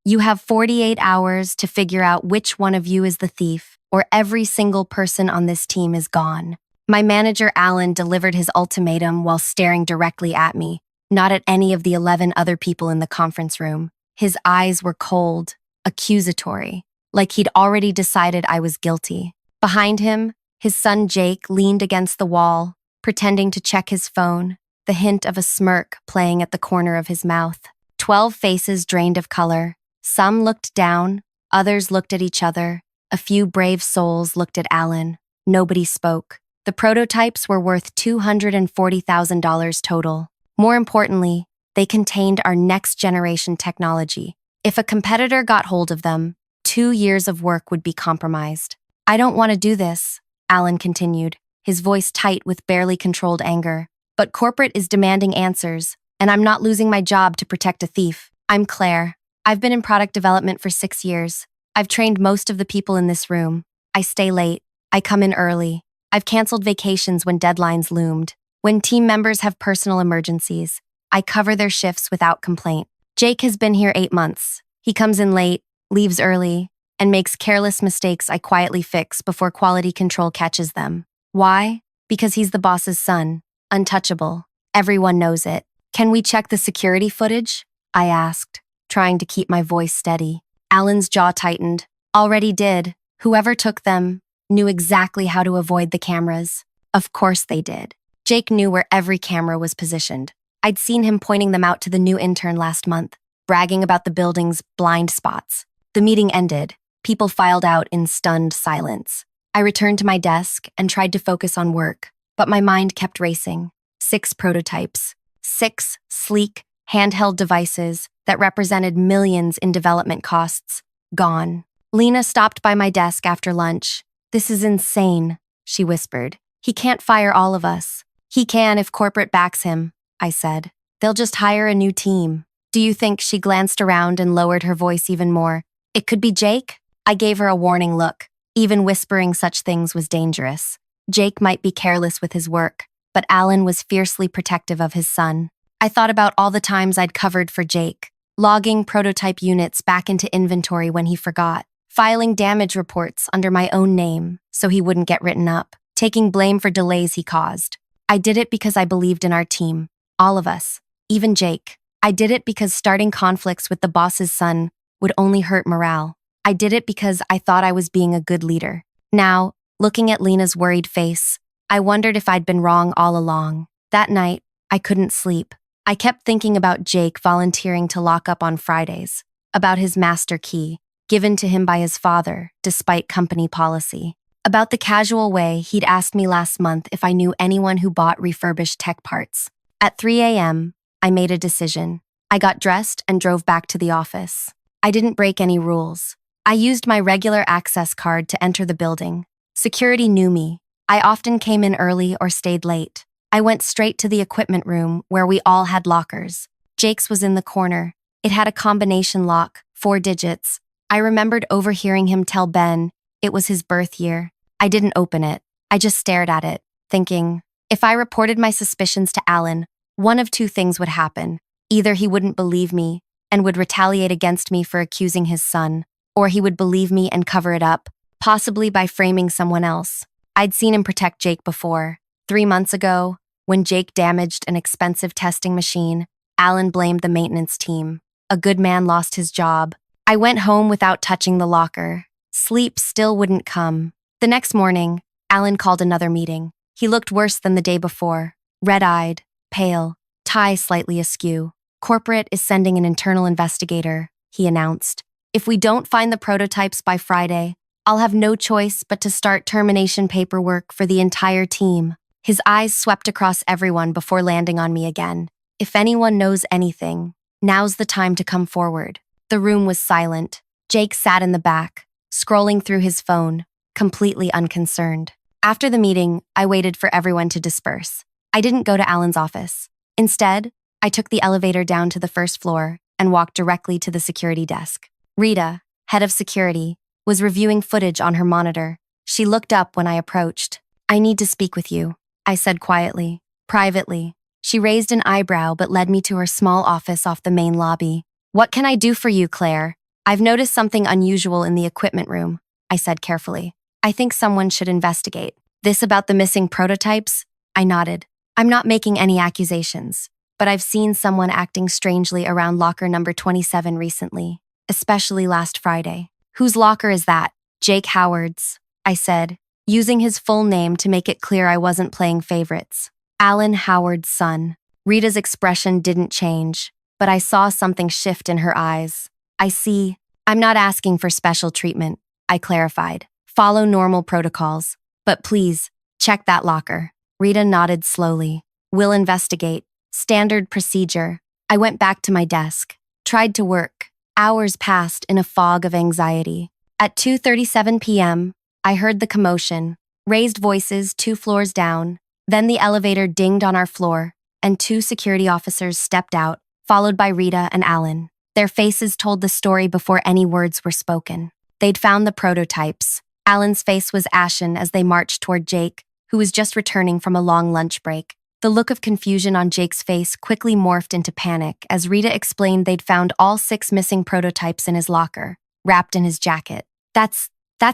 You have 48 hours to figure out which one of you is the thief, or every single person on this team is gone. My manager, Alan, delivered his ultimatum while staring directly at me, not at any of the 11 other people in the conference room. His eyes were cold, accusatory, like he'd already decided I was guilty. Behind him, his son Jake leaned against the wall, pretending to check his phone, the hint of a smirk playing at the corner of his mouth. 12 faces drained of color. Some looked down, others looked at each other. A few brave souls looked at Alan. Nobody spoke. The prototypes were worth $240,000 total. More importantly, they contained our next-generation technology. If a competitor got hold of them, 2 years of work would be compromised. I don't want to do this, Alan continued, his voice tight with barely controlled anger. But corporate is demanding answers, and I'm not losing my job to protect a thief. I'm Claire. I've been in product development for 6 years. I've trained most of the people in this room. I stay late. I come in early. I've canceled vacations when deadlines loomed. When team members have personal emergencies, I cover their shifts without complaint. Jake has been here 8 months. He comes in late, leaves early, and makes careless mistakes I quietly fix before quality control catches them. Why? Because he's the boss's son. Untouchable. Everyone knows it. Can we check the security footage? I asked, trying to keep my voice steady. Alan's jaw tightened. Already did. Whoever took them knew exactly how to avoid the cameras. Of course they did. Jake knew where every camera was positioned. I'd seen him pointing them out to the new intern last month, bragging about the building's blind spots. The meeting ended. People filed out in stunned silence. I returned to my desk and tried to focus on work, but my mind kept racing. 6 prototypes. 6 sleek, handheld devices that represented millions in development costs. Gone. Lena stopped by my desk after lunch. "This is insane," she whispered. "He can't fire all of us." "He can if corporate backs him," I said. "They'll just hire a new team." "Do you think?" She glanced around and lowered her voice even more. "It could be Jake?" I gave her a warning look. Even whispering such things was dangerous. Jake might be careless with his work, but Alan was fiercely protective of his son. I thought about all the times I'd covered for Jake, logging prototype units back into inventory when he forgot, filing damage reports under my own name so he wouldn't get written up, taking blame for delays he caused. I did it because I believed in our team, all of us, even Jake. I did it because starting conflicts with the boss's son would only hurt morale. I did it because I thought I was being a good leader. Now, looking at Lena's worried face, I wondered if I'd been wrong all along. That night, I couldn't sleep. I kept thinking about Jake volunteering to lock up on Fridays, about his master key, given to him by his father, despite company policy, about the casual way he'd asked me last month if I knew anyone who bought refurbished tech parts. At 3 a.m., I made a decision. I got dressed and drove back to the office. I didn't break any rules. I used my regular access card to enter the building. Security knew me. I often came in early or stayed late. I went straight to the equipment room where we all had lockers. Jake's was in the corner. It had a combination lock, 4 digits. I remembered overhearing him tell Ben it was his birth year. I didn't open it. I just stared at it, thinking, if I reported my suspicions to Alan, one of 2 things would happen. Either he wouldn't believe me and would retaliate against me for accusing his son, or he would believe me and cover it up, possibly by framing someone else. I'd seen him protect Jake before. 3 months ago, when Jake damaged an expensive testing machine, Alan blamed the maintenance team. A good man lost his job. I went home without touching the locker. Sleep still wouldn't come. The next morning, Alan called another meeting. He looked worse than the day before. Red-eyed, pale, tie slightly askew. "Corporate is sending an internal investigator," he announced. "If we don't find the prototypes by Friday, I'll have no choice but to start termination paperwork for the entire team." His eyes swept across everyone before landing on me again. "If anyone knows anything, now's the time to come forward." The room was silent. Jake sat in the back, scrolling through his phone, completely unconcerned. After the meeting, I waited for everyone to disperse. I didn't go to Alan's office. Instead, I took the elevator down to the first floor and walked directly to the security desk. Rita, head of security, was reviewing footage on her monitor. She looked up when I approached. "I need to speak with you," I said quietly, privately. She raised an eyebrow but led me to her small office off the main lobby. "What can I do for you, Claire?" I've noticed something unusual in the equipment room, I said carefully. I think someone should investigate. This about the missing prototypes? I nodded. I'm not making any accusations, but I've seen someone acting strangely around locker number 27 recently, especially last Friday. Whose locker is that? Jake Howard's, I said, using his full name to make it clear I wasn't playing favorites. Alan Howard's son. Rita's expression didn't change, but I saw something shift in her eyes. I see. I'm not asking for special treatment, I clarified. Follow normal protocols, but please, check that locker. Rita nodded slowly. We'll investigate. Standard procedure. I went back to my desk, tried to work. Hours passed in a fog of anxiety. At 2:37 p.m., I heard the commotion, raised voices 2 floors down. Then the elevator dinged on our floor, and 2 security officers stepped out, followed by Rita and Alan. Their faces told the story before any words were spoken. They'd found the prototypes. Alan's face was ashen as they marched toward Jake, who was just returning from a long lunch break. The look of confusion on Jake's face quickly morphed into panic as Rita explained they'd found all 6 missing prototypes in his locker, wrapped in his jacket. That's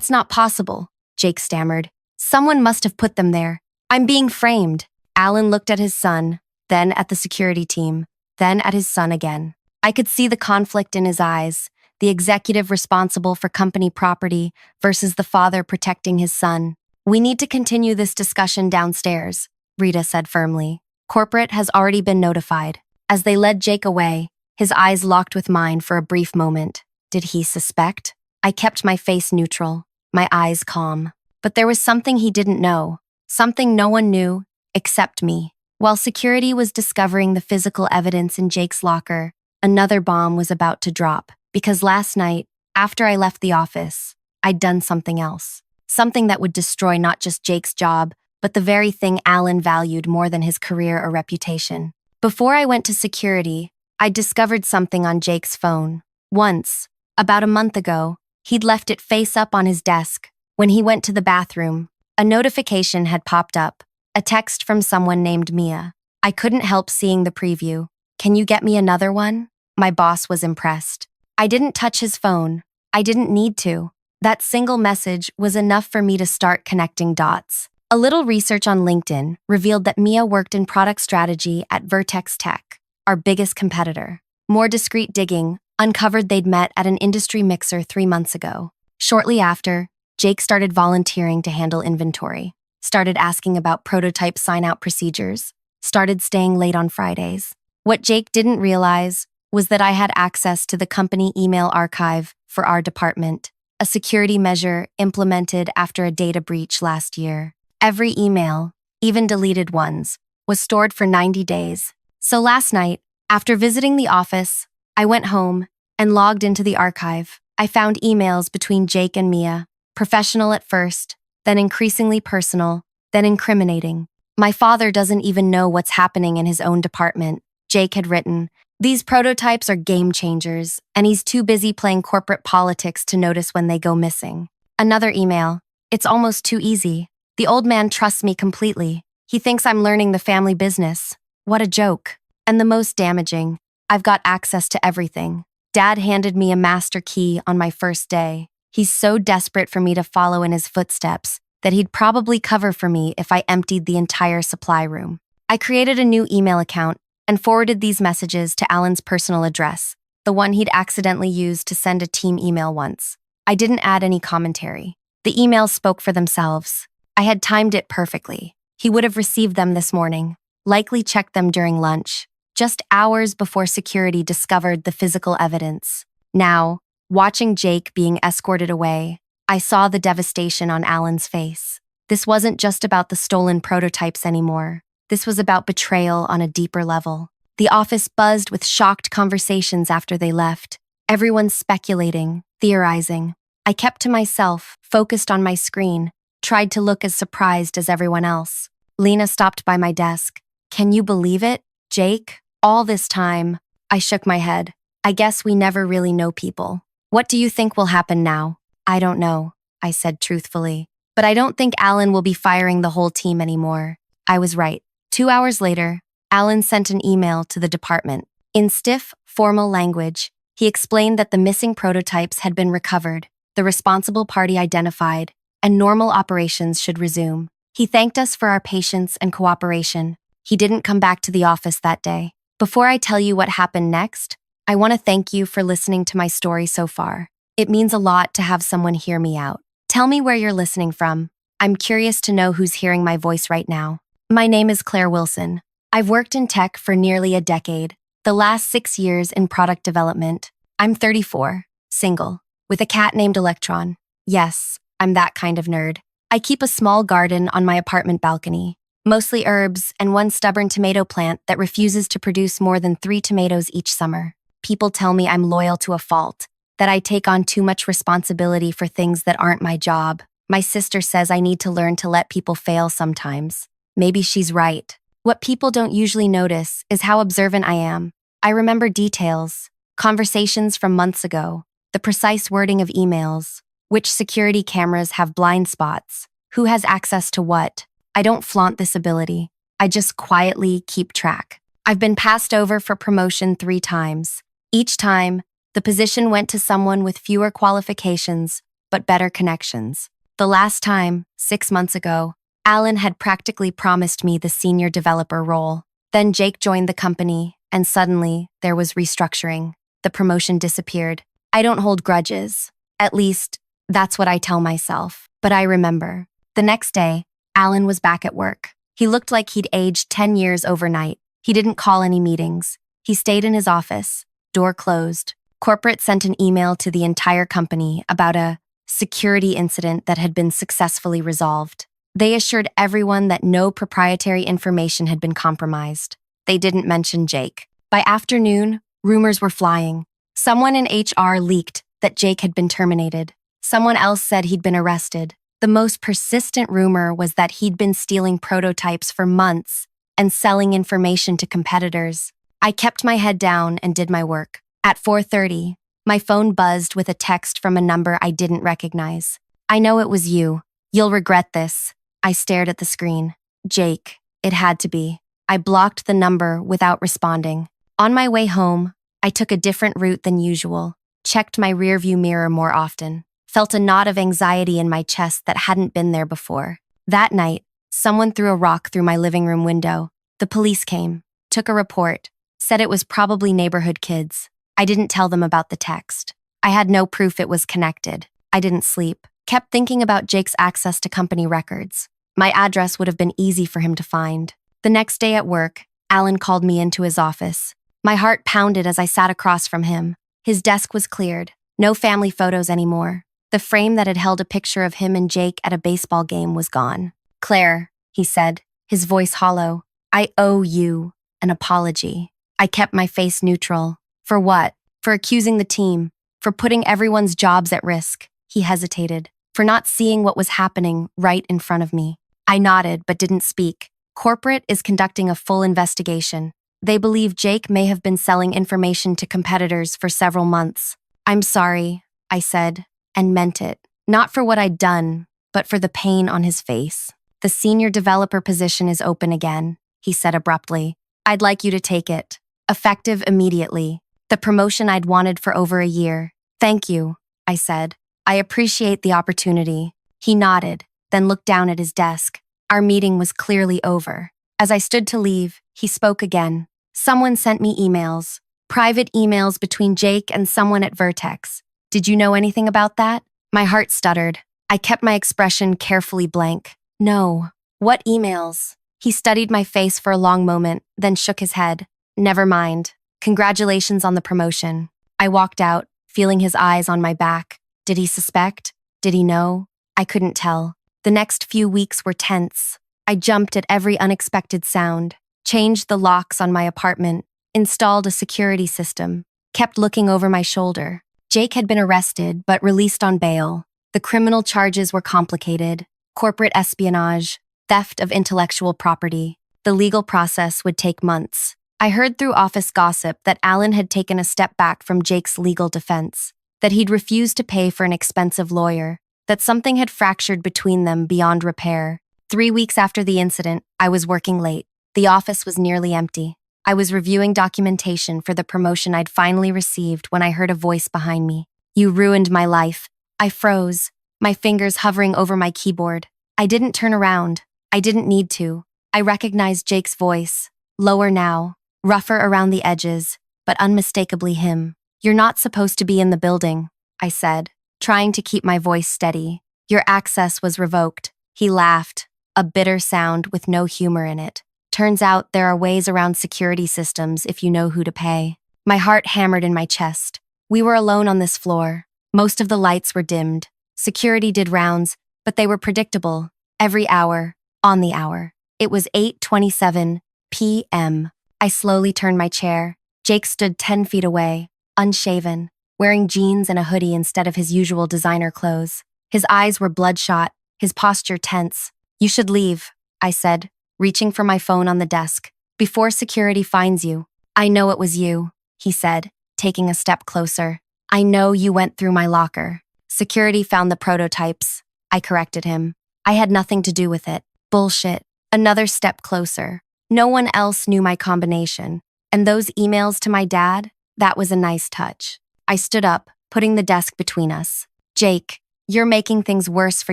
not possible, Jake stammered. Someone must have put them there. I'm being framed. Alan looked at his son, then at the security team, then at his son again. I could see the conflict in his eyes, the executive responsible for company property versus the father protecting his son. We need to continue this discussion downstairs, Rita said firmly. Corporate has already been notified. As they led Jake away, his eyes locked with mine for a brief moment. Did he suspect? I kept my face neutral, my eyes calm. But there was something he didn't know, something no one knew except me. While security was discovering the physical evidence in Jake's locker, another bomb was about to drop, because last night, after I left the office, I'd done something else. Something that would destroy not just Jake's job, but the very thing Alan valued more than his career or reputation. Before I went to security, I discovered something on Jake's phone. Once, about a month ago, he'd left it face up on his desk. When he went to the bathroom, a notification had popped up, a text from someone named Mia. I couldn't help seeing the preview. Can you get me another one? My boss was impressed. I didn't touch his phone. I didn't need to. That single message was enough for me to start connecting dots. A little research on LinkedIn revealed that Mia worked in product strategy at Vertex Tech, our biggest competitor. More discreet digging uncovered they'd met at an industry mixer 3 months ago. Shortly after, Jake started volunteering to handle inventory, started asking about prototype sign-out procedures, started staying late on Fridays. What Jake didn't realize was that I had access to the company email archive for our department, a security measure implemented after a data breach last year. Every email, even deleted ones, was stored for 90 days. So last night, after visiting the office, I went home and logged into the archive. I found emails between Jake and Mia, professional at first, then increasingly personal, then incriminating. My father doesn't even know what's happening in his own department, Jake had written. These prototypes are game changers, and he's too busy playing corporate politics to notice when they go missing. Another email. It's almost too easy. The old man trusts me completely. He thinks I'm learning the family business. What a joke. And the most damaging, I've got access to everything. Dad handed me a master key on my first day. He's so desperate for me to follow in his footsteps that he'd probably cover for me if I emptied the entire supply room. I created a new email account and forwarded these messages to Alan's personal address, the one he'd accidentally used to send a team email once. I didn't add any commentary. The emails spoke for themselves. I had timed it perfectly. He would have received them this morning, likely checked them during lunch, just hours before security discovered the physical evidence. Now, watching Jake being escorted away, I saw the devastation on Alan's face. This wasn't just about the stolen prototypes anymore. This was about betrayal on a deeper level. The office buzzed with shocked conversations after they left, everyone speculating, theorizing. I kept to myself, focused on my screen, tried to look as surprised as everyone else. Lena stopped by my desk. Can you believe it, Jake? All this time, I shook my head. I guess we never really know people. What do you think will happen now? I don't know, I said truthfully. But I don't think Alan will be firing the whole team anymore. I was right. 2 hours later, Alan sent an email to the department. In stiff, formal language, He explained that the missing prototypes had been recovered, the responsible party identified, and normal operations should resume. He thanked us for our patience and cooperation. He didn't come back to the office that day. Before I tell you what happened next, I want to thank you for listening to my story so far. It means a lot to have someone hear me out. Tell me where you're listening from. I'm curious to know who's hearing my voice right now. My name is Claire Wilson. I've worked in tech for nearly a decade, the last 6 years in product development. I'm 34, single, with a cat named Electron. Yes, I'm that kind of nerd. I keep a small garden on my apartment balcony, mostly herbs and one stubborn tomato plant that refuses to produce more than 3 tomatoes each summer. People tell me I'm loyal to a fault, that I take on too much responsibility for things that aren't my job. My sister says I need to learn to let people fail sometimes. Maybe she's right. What people don't usually notice is how observant I am. I remember details, conversations from months ago, the precise wording of emails, which security cameras have blind spots, who has access to what. I don't flaunt this ability. I just quietly keep track. I've been passed over for promotion 3 times. Each time, the position went to someone with fewer qualifications, but better connections. The last time, 6 months ago, Alan had practically promised me the senior developer role. Then Jake joined the company, and suddenly, there was restructuring. The promotion disappeared. I don't hold grudges. At least, that's what I tell myself. But I remember. The next day, Alan was back at work. He looked like he'd aged 10 years overnight. He didn't call any meetings. He stayed in his office, door closed. Corporate sent an email to the entire company about a security incident that had been successfully resolved. They assured everyone that no proprietary information had been compromised. They didn't mention Jake. By afternoon, rumors were flying. Someone in HR leaked that Jake had been terminated. Someone else said he'd been arrested. The most persistent rumor was that he'd been stealing prototypes for months and selling information to competitors. I kept my head down and did my work. At 4:30, my phone buzzed with a text from a number I didn't recognize. I know it was you. You'll regret this. I stared at the screen. Jake. It had to be. I blocked the number without responding. On my way home, I took a different route than usual, checked my rearview mirror more often, felt a knot of anxiety in my chest that hadn't been there before. That night, someone threw a rock through my living room window. The police came, took a report, said it was probably neighborhood kids. I didn't tell them about the text. I had no proof it was connected. I didn't sleep. Kept thinking about Jake's access to company records. My address would have been easy for him to find. The next day at work, Alan called me into his office. My heart pounded as I sat across from him. His desk was cleared. No family photos anymore. The frame that had held a picture of him and Jake at a baseball game was gone. Claire, he said, his voice hollow, I owe you an apology. I kept my face neutral. For what? For accusing the team. For putting everyone's jobs at risk. He hesitated. For not seeing what was happening right in front of me. I nodded but didn't speak. Corporate is conducting a full investigation. They believe Jake may have been selling information to competitors for several months. I'm sorry, I said, and meant it. Not for what I'd done, but for the pain on his face. The senior developer position is open again, he said abruptly. I'd like you to take it. Effective immediately. The promotion I'd wanted for over a year. Thank you, I said. I appreciate the opportunity. He nodded, then looked down at his desk. Our meeting was clearly over. As I stood to leave, he spoke again. Someone sent me emails. Private emails between Jake and someone at Vertex. Did you know anything about that? My heart stuttered. I kept my expression carefully blank. No. What emails? He studied my face for a long moment, then shook his head. Never mind. Congratulations on the promotion. I walked out, feeling his eyes on my back. Did he suspect? Did he know? I couldn't tell. The next few weeks were tense. I jumped at every unexpected sound, changed the locks on my apartment, installed a security system, kept looking over my shoulder. Jake had been arrested but released on bail. The criminal charges were complicated: corporate espionage, theft of intellectual property. The legal process would take months. I heard through office gossip that Alan had taken a step back from Jake's legal defense, that he'd refused to pay for an expensive lawyer, that something had fractured between them beyond repair. 3 weeks after the incident, I was working late. The office was nearly empty. I was reviewing documentation for the promotion I'd finally received when I heard a voice behind me. You ruined my life. I froze, my fingers hovering over my keyboard. I didn't turn around. I didn't need to. I recognized Jake's voice. Lower now, rougher around the edges, but unmistakably him. You're not supposed to be in the building, I said, trying to keep my voice steady. Your access was revoked. He laughed, a bitter sound with no humor in it. Turns out there are ways around security systems if you know who to pay. My heart hammered in my chest. We were alone on this floor. Most of the lights were dimmed. Security did rounds, but they were predictable. Every hour, on the hour. It was 8:27 p.m. I slowly turned my chair. Jake stood 10 feet away, unshaven, wearing jeans and a hoodie instead of his usual designer clothes. His eyes were bloodshot, his posture tense. You should leave, I said, reaching for my phone on the desk. Before security finds you. I know it was you, he said, taking a step closer. I know you went through my locker. Security found the prototypes. I corrected him. I had nothing to do with it. Bullshit. Another step closer. No one else knew my combination. And those emails to my dad? That was a nice touch. I stood up, putting the desk between us. Jake, you're making things worse for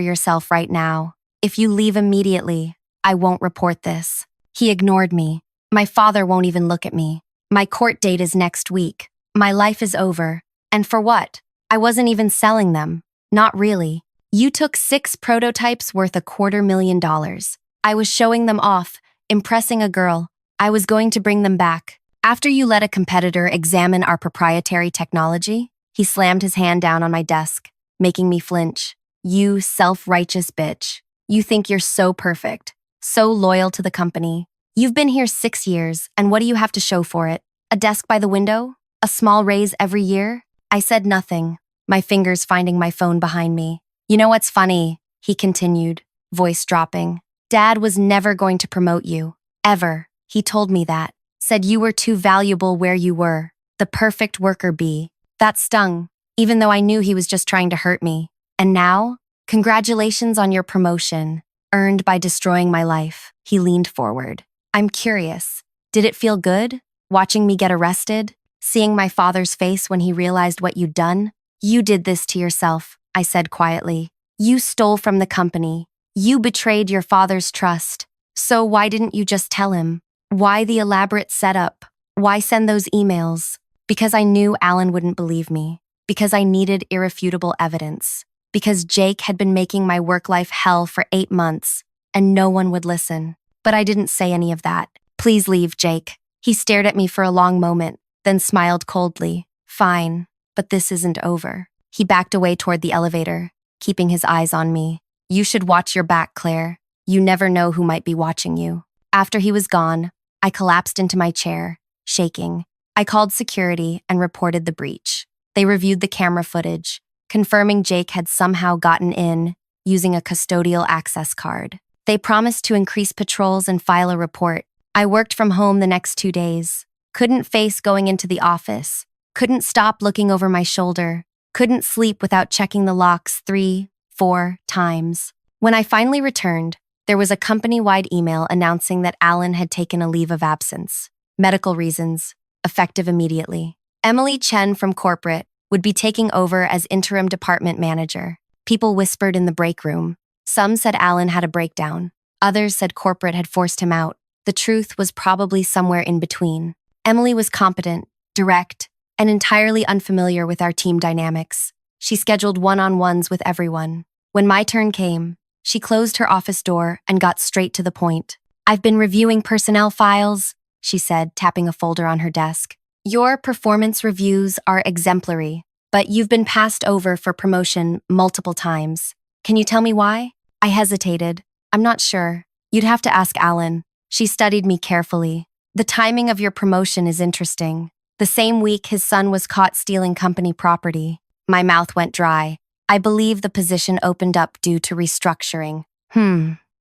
yourself right now. If you leave immediately, I won't report this. He ignored me. My father won't even look at me. My court date is next week. My life is over. And for what? I wasn't even selling them. Not really. You took 6 prototypes worth $250,000. I was showing them off, impressing a girl. I was going to bring them back. After you let a competitor examine our proprietary technology, he slammed his hand down on my desk, making me flinch. You self-righteous bitch. You think you're so perfect, so loyal to the company. You've been here 6 years, and what do you have to show for it? A desk by the window? A small raise every year? I said nothing, my fingers finding my phone behind me. You know what's funny? He continued, voice dropping. Dad was never going to promote you. Ever. He told me that. Said you were too valuable where you were. The perfect worker bee. That stung, even though I knew he was just trying to hurt me. And now? Congratulations on your promotion, earned by destroying my life. He leaned forward. I'm curious. Did it feel good? Watching me get arrested? Seeing my father's face when he realized what you'd done? You did this to yourself, I said quietly. You stole from the company. You betrayed your father's trust. So why didn't you just tell him? Why the elaborate setup? Why send those emails? Because I knew Alan wouldn't believe me. Because I needed irrefutable evidence. Because Jake had been making my work life hell for 8 months, and no one would listen. But I didn't say any of that. Please leave, Jake. He stared at me for a long moment, then smiled coldly. Fine, but this isn't over. He backed away toward the elevator, keeping his eyes on me. You should watch your back, Claire. You never know who might be watching you. After he was gone, I collapsed into my chair, shaking. I called security and reported the breach. They reviewed the camera footage, confirming Jake had somehow gotten in using a custodial access card. They promised to increase patrols and file a report. I worked from home the next 2 days. Couldn't face going into the office. Couldn't stop looking over my shoulder. Couldn't sleep without checking the locks 3-4 times. When I finally returned, there was a company-wide email announcing that Alan had taken a leave of absence. Medical reasons, effective immediately. Emily Chen from corporate would be taking over as interim department manager. People whispered in the break room. Some said Alan had a breakdown. Others said corporate had forced him out. The truth was probably somewhere in between. Emily was competent, direct, and entirely unfamiliar with our team dynamics. She scheduled one-on-ones with everyone. When my turn came, she closed her office door and got straight to the point. I've been reviewing personnel files, she said, tapping a folder on her desk. Your performance reviews are exemplary, but you've been passed over for promotion multiple times. Can you tell me why? I hesitated. I'm not sure. You'd have to ask Alan. She studied me carefully. The timing of your promotion is interesting. The same week his son was caught stealing company property. My mouth went dry. I believe the position opened up due to restructuring.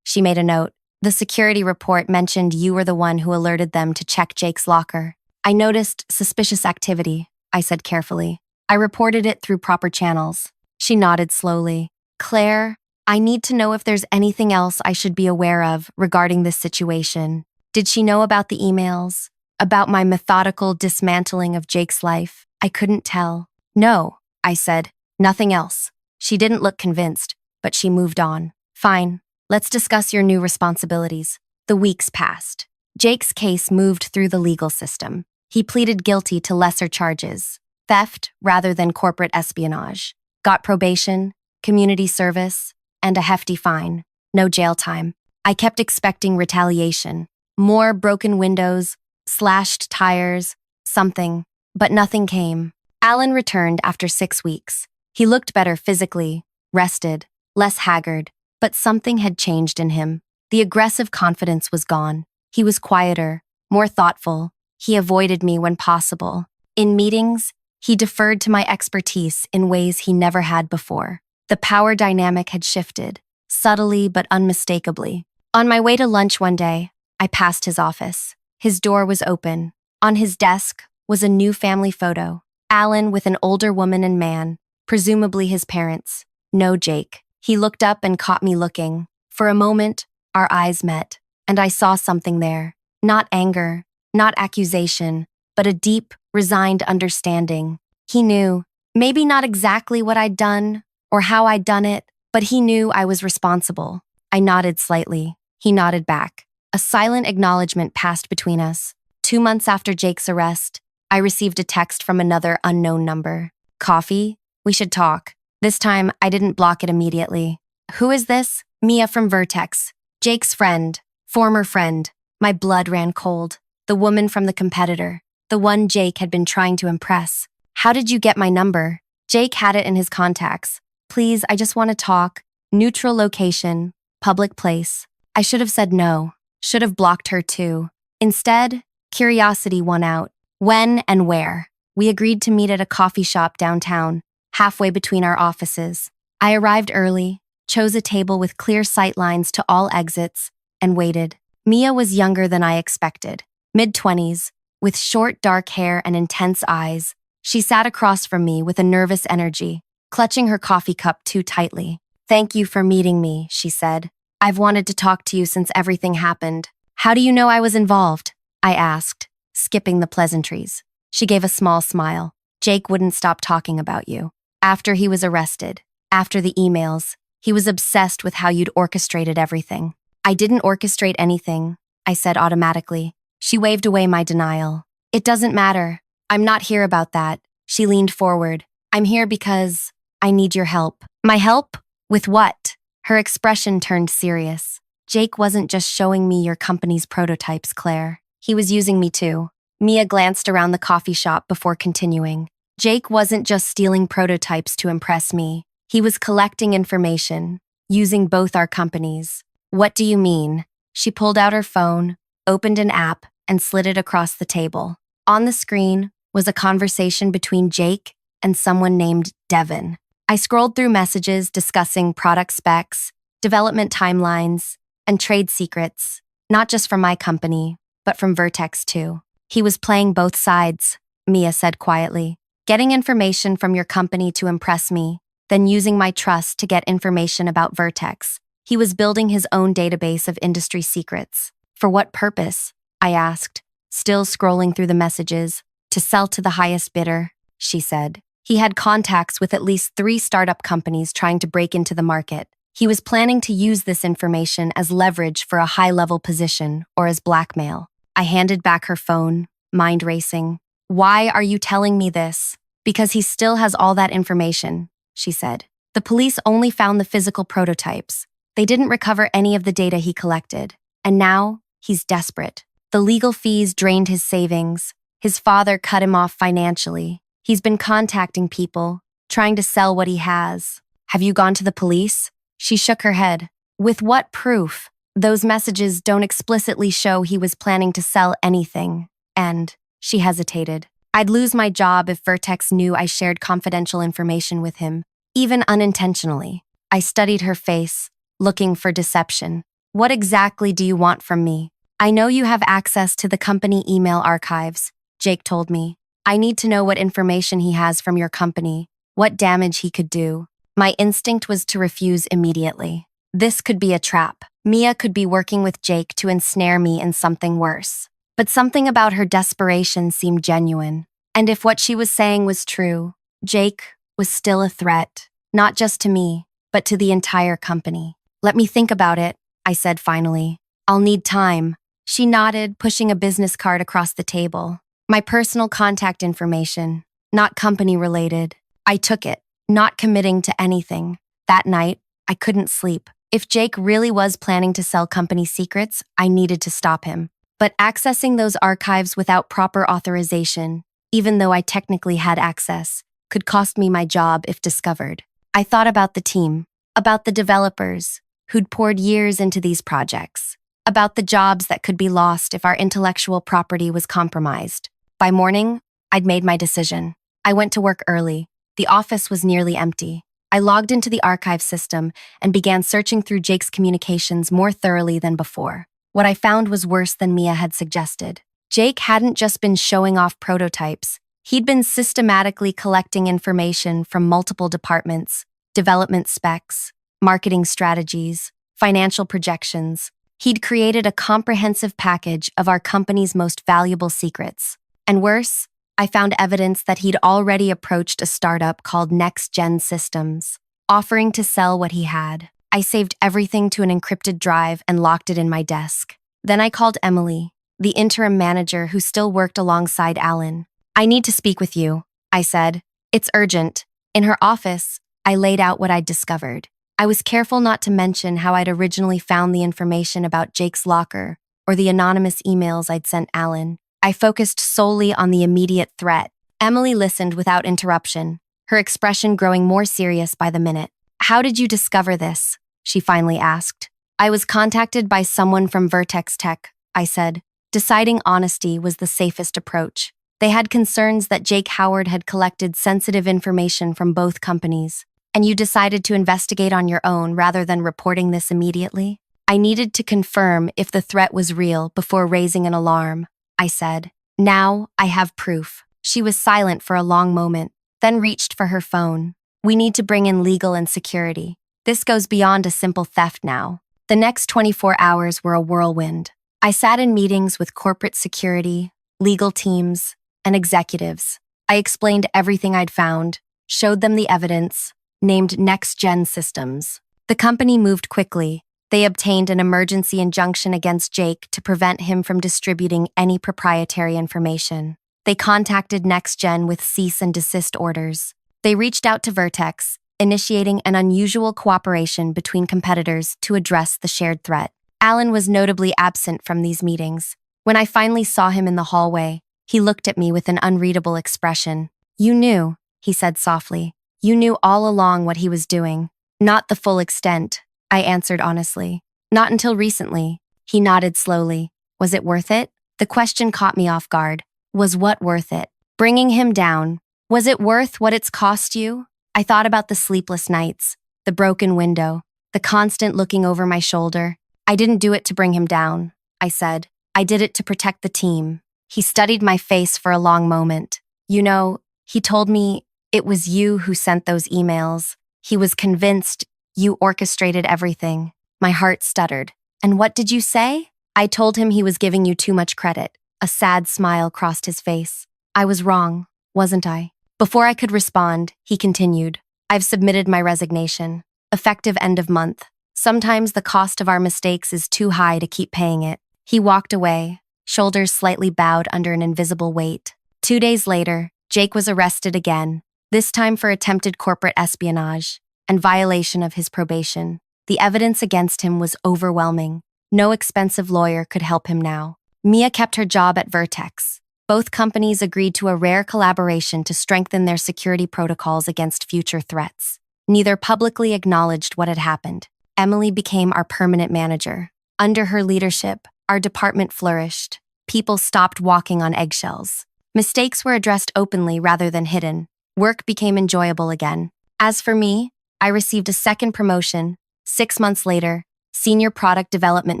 She made a note. The security report mentioned you were the one who alerted them to check Jake's locker. I noticed suspicious activity, I said carefully. I reported it through proper channels. She nodded slowly. Claire, I need to know if there's anything else I should be aware of regarding this situation. Did she know about the emails? About my methodical dismantling of Jake's life? I couldn't tell. No, I said. Nothing else. She didn't look convinced, but she moved on. Fine. Let's discuss your new responsibilities. The weeks passed. Jake's case moved through the legal system. He pleaded guilty to lesser charges, theft rather than corporate espionage, got probation, community service, and a hefty fine. No jail time. I kept expecting retaliation. More broken windows, slashed tires, something. But nothing came. Alan returned after 6 weeks. He looked better physically, rested, less haggard, but something had changed in him. The aggressive confidence was gone. He was quieter, more thoughtful. He avoided me when possible. In meetings, he deferred to my expertise in ways he never had before. The power dynamic had shifted, subtly but unmistakably. On my way to lunch one day, I passed his office. His door was open. On his desk was a new family photo. Alan with an older woman and man, presumably his parents. No Jake. He looked up and caught me looking. For a moment, our eyes met, and I saw something there. Not anger, not accusation, but a deep, resigned understanding. He knew, maybe not exactly what I'd done or how I'd done it, but he knew I was responsible. I nodded slightly. He nodded back. A silent acknowledgement passed between us. 2 months after Jake's arrest, I received a text from another unknown number. Coffee? We should talk. This time, I didn't block it immediately. Who is this? Mia from Vertex. Jake's friend. Former friend. My blood ran cold. The woman from the competitor. The one Jake had been trying to impress. How did you get my number? Jake had it in his contacts. Please, I just want to talk. Neutral location. Public place. I should have said no. Should have blocked her too. Instead, curiosity won out. When and where? We agreed to meet at a coffee shop downtown, halfway between our offices. I arrived early, chose a table with clear sight lines to all exits, and waited. Mia was younger than I expected, mid-20s, with short dark hair and intense eyes. She sat across from me with a nervous energy, clutching her coffee cup too tightly. Thank you for meeting me, she said. I've wanted to talk to you since everything happened. How do you know I was involved? I asked, skipping the pleasantries. She gave a small smile. Jake wouldn't stop talking about you. After he was arrested, after the emails, he was obsessed with how you'd orchestrated everything. I didn't orchestrate anything, I said automatically. She waved away my denial. It doesn't matter. I'm not here about that. She leaned forward. I'm here because I need your help. My help? With what? Her expression turned serious. Jake wasn't just showing me your company's prototypes, Claire. He was using me too. Mia glanced around the coffee shop before continuing. Jake wasn't just stealing prototypes to impress me. He was collecting information, using both our companies. What do you mean? She pulled out her phone, opened an app, and slid it across the table. On the screen was a conversation between Jake and someone named Devin. I scrolled through messages discussing product specs, development timelines, and trade secrets, not just from my company, but from Vertex too. He was playing both sides, Mia said quietly. Getting information from your company to impress me, then using my trust to get information about Vertex. He was building his own database of industry secrets. For what purpose? I asked, still scrolling through the messages. To sell to the highest bidder, she said. He had contacts with at least 3 startup companies trying to break into the market. He was planning to use this information as leverage for a high-level position or as blackmail. I handed back her phone, mind racing. Why are you telling me this? Because he still has all that information, she said. The police only found the physical prototypes. They didn't recover any of the data he collected. And now, he's desperate. The legal fees drained his savings. His father cut him off financially. He's been contacting people, trying to sell what he has. Have you gone to the police? She shook her head. With what proof? Those messages don't explicitly show he was planning to sell anything. And she hesitated. I'd lose my job if Vertex knew I shared confidential information with him, even unintentionally. I studied her face, looking for deception. What exactly do you want from me? I know you have access to the company email archives, Jake told me. I need to know what information he has from your company, what damage he could do. My instinct was to refuse immediately. This could be a trap. Mia could be working with Jake to ensnare me in something worse. but something about her desperation seemed genuine. And if what she was saying was true, Jake was still a threat, not just to me, but to the entire company. "Let me think about it," I said finally. "I'll need time." She nodded, pushing a business card across the table. My personal contact information, not company-related. I took it, not committing to anything. That night, I couldn't sleep. If Jake really was planning to sell company secrets, I needed to stop him. But accessing those archives without proper authorization, even though I technically had access, could cost me my job if discovered. I thought about the team, about the developers who'd poured years into these projects, about the jobs that could be lost if our intellectual property was compromised. By morning, I'd made my decision. I went to work early. The office was nearly empty. I logged into the archive system and began searching through Jake's communications more thoroughly than before. What I found was worse than Mia had suggested. Jake hadn't just been showing off prototypes. He'd been systematically collecting information from multiple departments, development specs, marketing strategies, financial projections. He'd created a comprehensive package of our company's most valuable secrets. And worse, I found evidence that he'd already approached a startup called Next Gen Systems, offering to sell what he had. I saved everything to an encrypted drive and locked it in my desk. Then I called Emily, the interim manager who still worked alongside Alan. "I need to speak with you," I said. "It's urgent." In her office, I laid out what I'd discovered. I was careful not to mention how I'd originally found the information about Jake's locker or the anonymous emails I'd sent Alan. I focused solely on the immediate threat. Emily listened without interruption, her expression growing more serious by the minute. "How did you discover this?" she finally asked. "I was contacted by someone from Vertex Tech," I said. Deciding honesty was the safest approach. They had concerns that Jake Howard had collected sensitive information from both companies. "And you decided to investigate on your own rather than reporting this immediately?" "I needed to confirm if the threat was real before raising an alarm," I said. "Now I have proof." She was silent for a long moment, then reached for her phone. "We need to bring in legal and security. This goes beyond a simple theft now." The next 24 hours were a whirlwind. I sat in meetings with corporate security, legal teams, and executives. I explained everything I'd found, showed them the evidence, named Next Gen Systems. The company moved quickly. They obtained an emergency injunction against Jake to prevent him from distributing any proprietary information. They contacted Next Gen with cease and desist orders. They reached out to Vertex, initiating an unusual cooperation between competitors to address the shared threat. Alan was notably absent from these meetings. When I finally saw him in the hallway, he looked at me with an unreadable expression. "You knew," he said softly. "You knew all along what he was doing." "Not the full extent," I answered honestly. "Not until recently." He nodded slowly. "Was it worth it?" The question caught me off guard. Was what worth it? Bringing him down. Was it worth what it's cost you? I thought about the sleepless nights, the broken window, the constant looking over my shoulder. "I didn't do it to bring him down," I said. "I did it to protect the team." He studied my face for a long moment. "You know," he told me, "it was you who sent those emails. He was convinced you orchestrated everything." My heart stuttered. "And what did you say?" I told him he was giving you too much credit. A sad smile crossed his face. "I was wrong, wasn't I?" Before I could respond, he continued. "I've submitted my resignation. Effective end of month. Sometimes the cost of our mistakes is too high to keep paying it." He walked away, shoulders slightly bowed under an invisible weight. 2 days later, Jake was arrested again, this time for attempted corporate espionage and violation of his probation. The evidence against him was overwhelming. No expensive lawyer could help him now. Mia kept her job at Vertex. Both companies agreed to a rare collaboration to strengthen their security protocols against future threats. Neither publicly acknowledged what had happened. Emily became our permanent manager. Under her leadership, our department flourished. People stopped walking on eggshells. Mistakes were addressed openly rather than hidden. Work became enjoyable again. As for me, I received a second promotion. 6 months later, Senior Product Development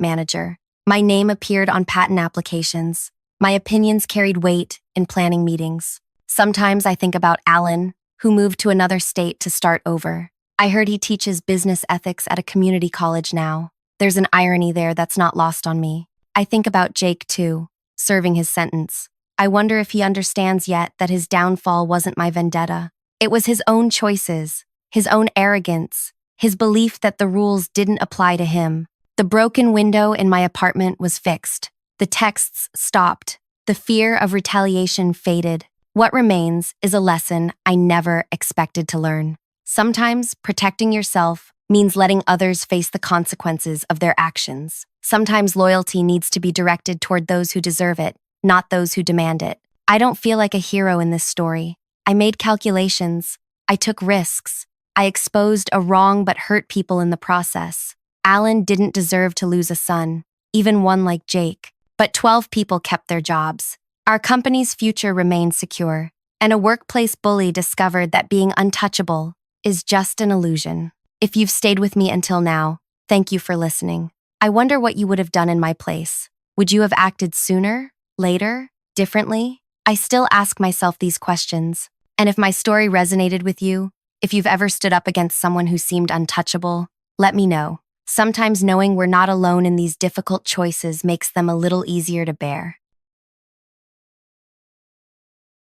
Manager. My name appeared on patent applications. My opinions carried weight in planning meetings. Sometimes I think about Alan, who moved to another state to start over. I heard he teaches business ethics at a community college now. There's an irony there that's not lost on me. I think about Jake too. serving his sentence. I wonder if he understands yet that his downfall wasn't my vendetta. It was his own choices, his own arrogance, his belief that the rules didn't apply to him. The broken window in my apartment was fixed. The texts stopped. The fear of retaliation faded. What remains is a lesson I never expected to learn. Sometimes protecting yourself means letting others face the consequences of their actions. Sometimes loyalty needs to be directed toward those who deserve it, not those who demand it. I don't feel like a hero in this story. I made calculations. I took risks. I exposed a wrong but hurt people in the process. Alan didn't deserve to lose a son, even one like Jake. But 12 people kept their jobs. Our company's future remained secure, and a workplace bully discovered that being untouchable is just an illusion. If you've stayed with me until now, thank you for listening. I wonder what you would have done in my place. Would you have acted sooner, later, differently? I still ask myself these questions. And if my story resonated with you, if you've ever stood up against someone who seemed untouchable, let me know. Sometimes knowing we're not alone in these difficult choices makes them a little easier to bear.